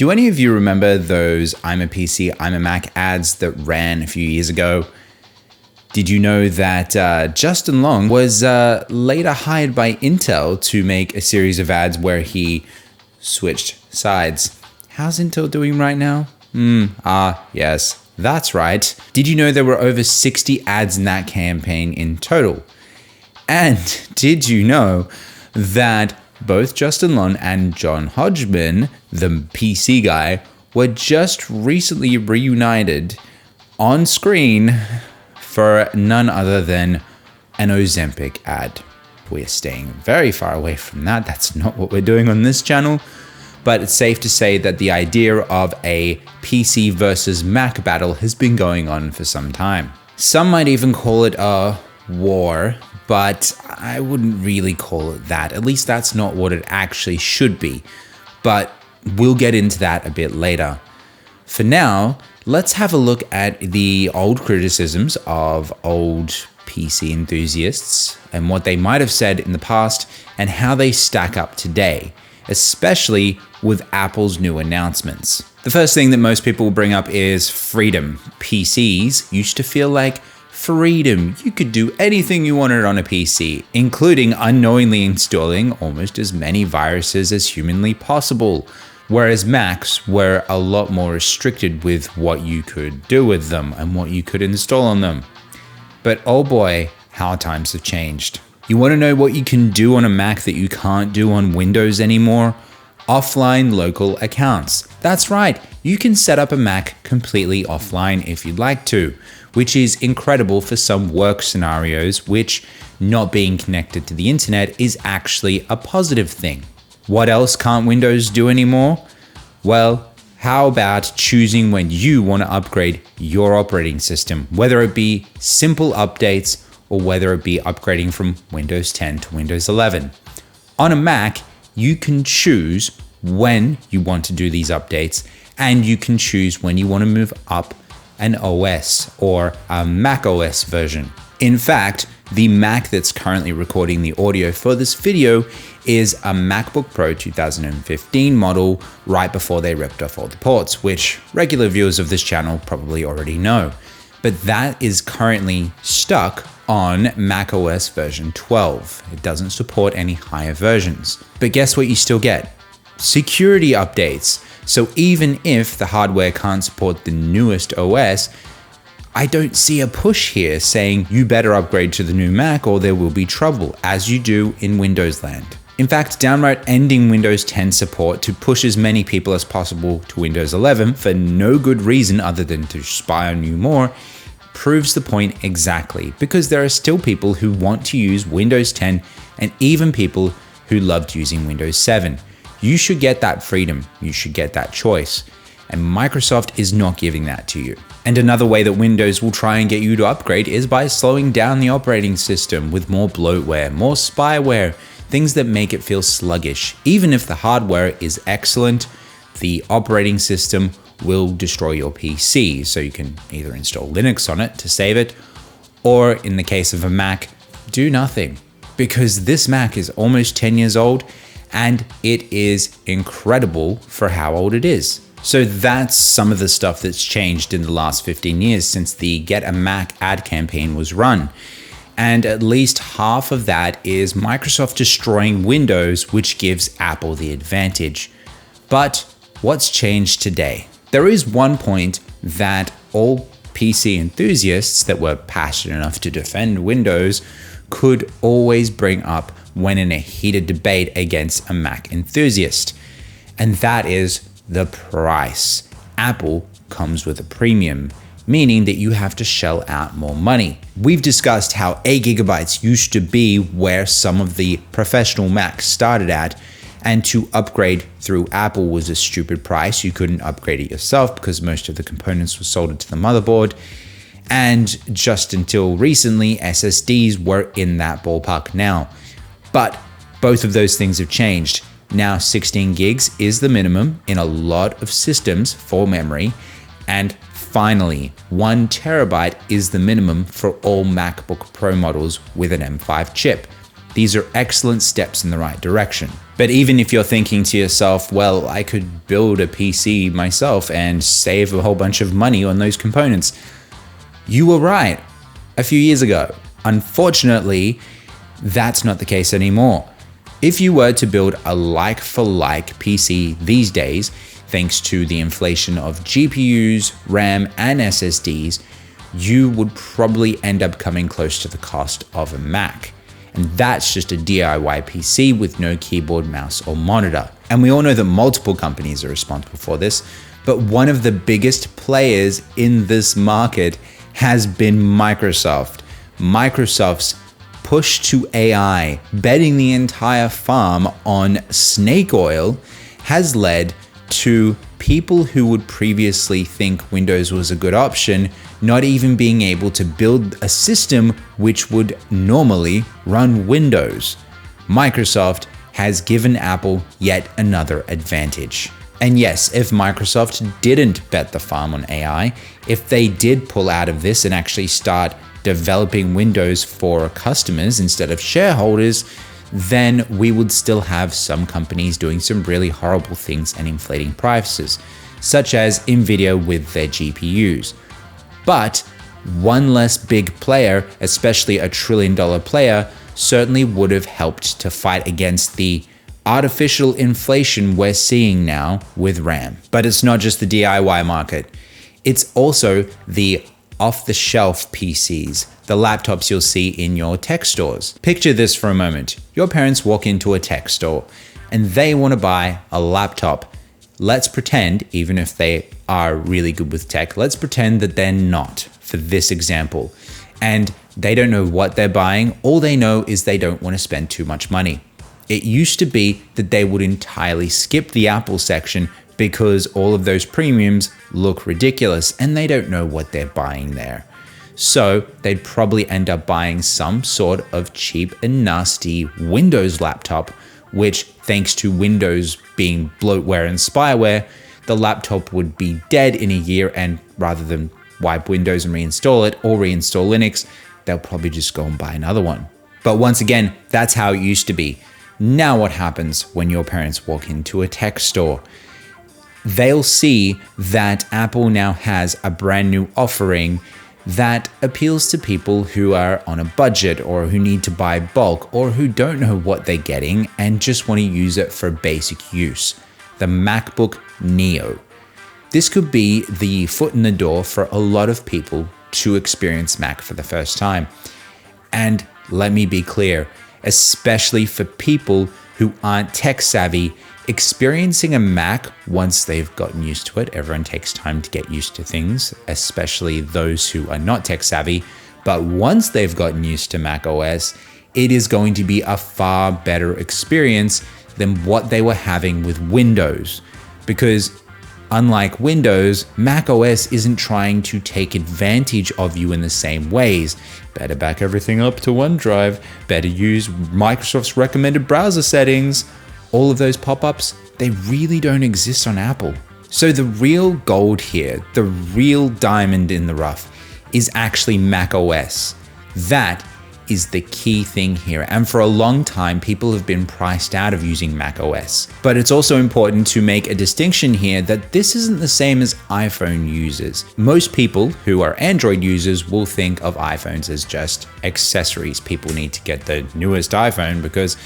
Do any of you remember those I'm a PC, I'm a Mac ads that ran a few years ago? Did you know that Justin Long was later hired by Intel to make a series of ads where he switched sides? How's Intel doing right now? Yes, that's right. Did you know there were over 60 ads in that campaign in total? And did you know that both Justin Long and John Hodgman, the PC guy, were just recently reunited on screen for none other than an Ozempic ad? We're staying very far away from that. That's not what we're doing on this channel. But it's safe to say that the idea of a PC versus Mac battle has been going on for some time. Some might even call it a war, but I wouldn't really call it that. At least that's not what it actually should be. But we'll get into that a bit later. For now, let's have a look at the old criticisms of old PC enthusiasts and what they might have said in the past and how they stack up today, especially with Apple's new announcements. The first thing that most people will bring up is freedom. PCs used to feel like freedom. You could do anything you wanted on a PC, including unknowingly installing almost as many viruses as humanly possible. Whereas Macs were a lot more restricted with what you could do with them and what you could install on them. But oh boy, how times have changed. You want to know what you can do on a Mac that you can't do on Windows anymore? Offline local accounts. That's right, you can set up a Mac completely offline if you'd like to, which is incredible for some work scenarios, which not being connected to the internet is actually a positive thing. What else can't Windows do anymore? Well, how about choosing when you want to upgrade your operating system, whether it be simple updates or whether it be upgrading from Windows 10 to Windows 11. On a Mac, you can choose when you want to do these updates, and you can choose when you want to move up an OS or a Mac OS version. In fact, the Mac that's currently recording the audio for this video is a MacBook Pro 2015 model right before they ripped off all the ports, which regular viewers of this channel probably already know. But that is currently stuck on macOS version 12. It doesn't support any higher versions. But guess what you still get? Security updates. So even if the hardware can't support the newest OS, I don't see a push here saying you better upgrade to the new Mac or there will be trouble, as you do in Windows land. In fact, downright ending Windows 10 support to push as many people as possible to Windows 11 for no good reason other than to spy on you more proves the point exactly, because there are still people who want to use Windows 10 and even people who loved using Windows 7. You should get that freedom, you should get that choice, and Microsoft is not giving that to you. And another way that Windows will try and get you to upgrade is by slowing down the operating system with more bloatware, more spyware, things that make it feel sluggish. Even if the hardware is excellent, the operating system will destroy your PC, so you can either install Linux on it to save it, or in the case of a Mac, do nothing. Because this Mac is almost 10 years old, and it is incredible for how old it is. So that's some of the stuff that's changed in the last 15 years since the Get a Mac ad campaign was run. And at least half of that is Microsoft destroying Windows, which gives Apple the advantage. But what's changed today? There is one point that all PC enthusiasts that were passionate enough to defend Windows could always bring up when in a heated debate against a Mac enthusiast, and that is the price. Apple comes with a premium, meaning that you have to shell out more money. We've discussed how 8 gigabytes used to be where some of the professional Macs started at, and to upgrade through Apple was a stupid price. You couldn't upgrade it yourself because most of the components were soldered to the motherboard. And just until recently, SSDs were in that ballpark now. But both of those things have changed. Now 16 gigs is the minimum in a lot of systems for memory, and finally 1 terabyte is the minimum for all MacBook Pro models with an M5 chip. These are excellent steps in the right direction. But even if you're thinking to yourself, well, I could build a PC myself and save a whole bunch of money on those components, you were right a few years ago. Unfortunately, that's not the case anymore. If you were to build a like-for-like PC these days, thanks to the inflation of GPUs, RAM, and SSDs, you would probably end up coming close to the cost of a Mac. And that's just a DIY PC with no keyboard, mouse, or monitor. And we all know that multiple companies are responsible for this, but one of the biggest players in this market has been Microsoft. Microsoft's push to AI, betting the entire farm on snake oil, has led to people who would previously think Windows was a good option not even being able to build a system which would normally run Windows. Microsoft has given Apple yet another advantage. And yes, if Microsoft didn't bet the farm on AI, if they did pull out of this and actually start developing Windows for customers instead of shareholders, then we would still have some companies doing some really horrible things and inflating prices, such as Nvidia with their GPUs. But one less big player, especially a trillion-dollar player, certainly would have helped to fight against the artificial inflation we're seeing now with RAM. But it's not just the DIY market. It's also the off-the-shelf PCs, the laptops you'll see in your tech stores. Picture this for a moment. Your parents walk into a tech store and they want to buy a laptop. Let's pretend, even if they are really good with tech, let's pretend that they're not for this example. And they don't know what they're buying. All they know is they don't want to spend too much money. It used to be that they would entirely skip the Apple section because all of those premiums look ridiculous and they don't know what they're buying there. So they'd probably end up buying some sort of cheap and nasty Windows laptop, which, thanks to Windows being bloatware and spyware, the laptop would be dead in a year, and rather than wipe Windows and reinstall it or reinstall Linux, they'll probably just go and buy another one. But once again, that's how it used to be. Now what happens when your parents walk into a tech store? They'll see that Apple now has a brand new offering that appeals to people who are on a budget or who need to buy bulk or who don't know what they're getting and just want to use it for basic use. The MacBook Neo. This could be the foot in the door for a lot of people to experience Mac for the first time. And let me be clear, especially for people who aren't tech savvy, experiencing a Mac once they've gotten used to it, everyone takes time to get used to things, especially those who are not tech savvy, but once they've gotten used to Mac OS, it is going to be a far better experience than what they were having with Windows. Because unlike Windows, Mac OS isn't trying to take advantage of you in the same ways. Better back everything up to OneDrive, better use Microsoft's recommended browser settings. All of those pop-ups, they really don't exist on Apple. So the real gold here, the real diamond in the rough, is actually Mac OS. That is the key thing here. And for a long time, people have been priced out of using Mac OS. But it's also important to make a distinction here that this isn't the same as iPhone users. Most people who are Android users will think of iPhones as just accessories. People need to get the newest iPhone because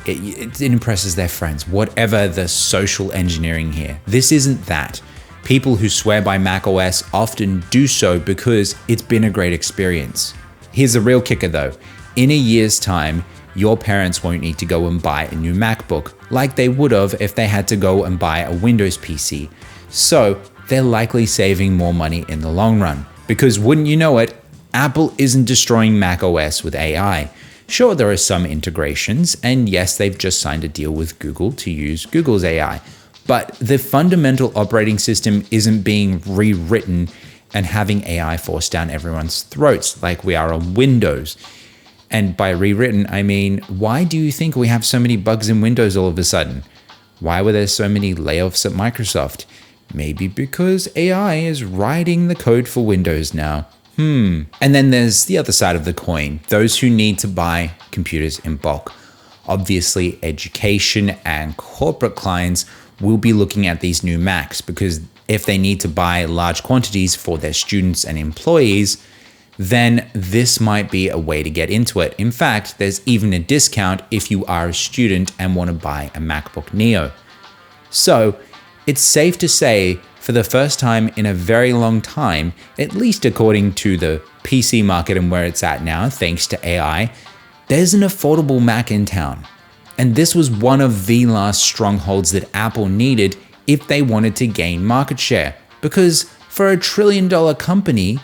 it impresses their friends, whatever the social engineering here. This isn't that. People who swear by Mac OS often do so because it's been a great experience. Here's the real kicker though. In a year's time, your parents won't need to go and buy a new MacBook like they would have if they had to go and buy a Windows PC. So they're likely saving more money in the long run. Because wouldn't you know it, Apple isn't destroying Mac OS with AI. Sure, there are some integrations, and yes, they've just signed a deal with Google to use Google's AI, but the fundamental operating system isn't being rewritten and having AI force down everyone's throats like we are on Windows. And by rewritten, I mean, why do you think we have so many bugs in Windows all of a sudden? Why were there so many layoffs at Microsoft? Maybe because AI is writing the code for Windows now. And then there's the other side of the coin, those who need to buy computers in bulk. Obviously, education and corporate clients will be looking at these new Macs because if they need to buy large quantities for their students and employees, then this might be a way to get into it. In fact, there's even a discount if you are a student and want to buy a MacBook Neo. So it's safe to say, for the first time in a very long time, at least according to the PC market and where it's at now, thanks to AI, there's an affordable Mac in town. And this was one of the last strongholds that Apple needed if they wanted to gain market share. Because for a $1 trillion company,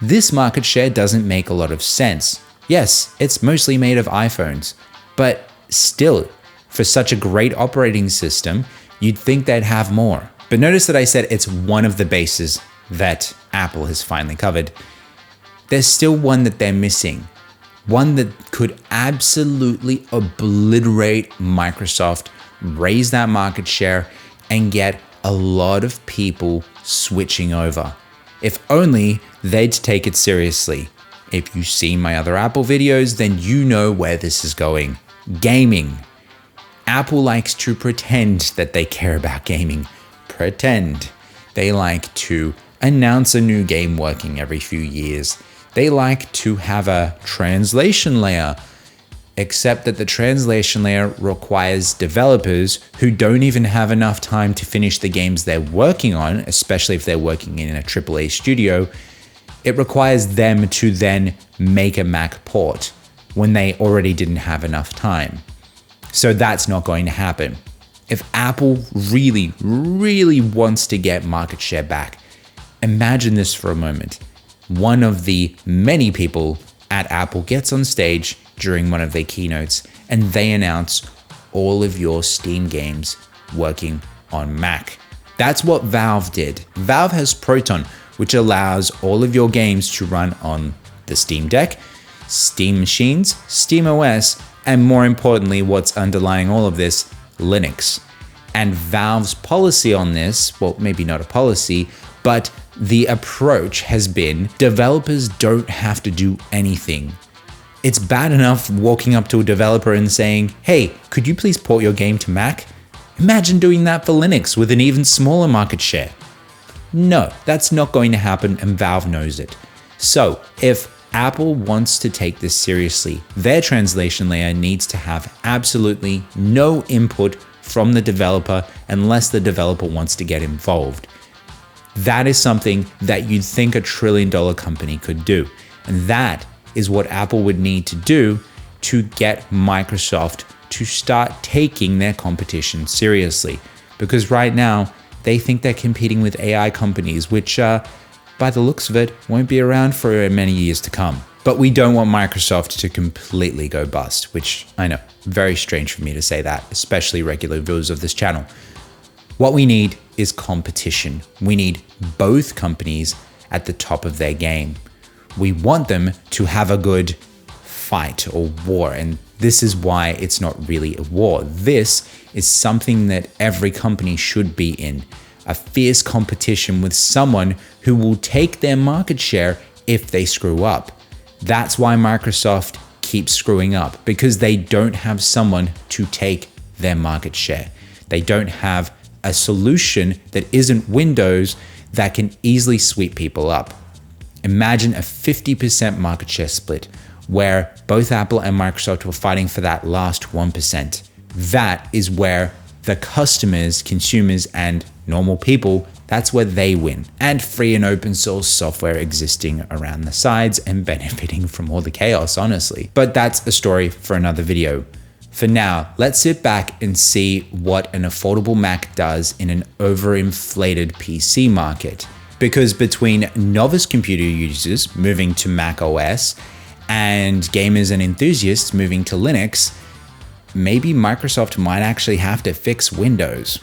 this market share doesn't make a lot of sense. Yes, it's mostly made of iPhones, but still, for such a great operating system, you'd think they'd have more. But notice that I said it's one of the bases that Apple has finally covered. There's still one that they're missing. One that could absolutely obliterate Microsoft, raise that market share, and get a lot of people switching over. If only they'd take it seriously. If you've seen my other Apple videos, then you know where this is going. Gaming. Apple likes to pretend that they care about gaming. Pretend. They like to announce a new game working every few years. They like to have a translation layer, except that the translation layer requires developers who don't even have enough time to finish the games they're working on, especially if they're working in a AAA studio. It requires them to then make a Mac port when they already didn't have enough time. So that's not going to happen. If Apple really, really wants to get market share back, imagine this for a moment. One of the many people at Apple gets on stage during one of their keynotes and they announce all of your Steam games working on Mac. That's what Valve did. Valve has Proton, which allows all of your games to run on the Steam Deck, Steam machines, Steam OS, and more importantly, what's underlying all of this, Linux. And Valve's policy on this, well, maybe not a policy, but the approach has been developers don't have to do anything. It's bad enough walking up to a developer and saying, hey, could you please port your game to Mac? Imagine doing that for Linux with an even smaller market share. No, that's not going to happen, and Valve knows it. So if Apple wants to take this seriously, their translation layer needs to have absolutely no input from the developer unless the developer wants to get involved. That is something that you'd think a $1 trillion company could do. And that is what Apple would need to do to get Microsoft to start taking their competition seriously. Because right now, they think they're competing with AI companies, which, by the looks of it, won't be around for many years to come. But we don't want Microsoft to completely go bust, which I know, very strange for me to say that, especially regular viewers of this channel. What we need is competition. We need both companies at the top of their game. We want them to have a good fight or war, and this is why it's not really a war. This is something that every company should be in, a fierce competition with someone who will take their market share if they screw up. That's why Microsoft keeps screwing up, because they don't have someone to take their market share. They don't have a solution that isn't Windows that can easily sweep people up. Imagine a 50% market share split where both Apple and Microsoft were fighting for that last 1%. That is where the customers, consumers, and normal people, that's where they win. And free and open source software existing around the sides and benefiting from all the chaos, honestly. But that's a story for another video. For now, let's sit back and see what an affordable Mac does in an overinflated PC market. Because between novice computer users moving to Mac OS and gamers and enthusiasts moving to Linux, maybe Microsoft might actually have to fix Windows.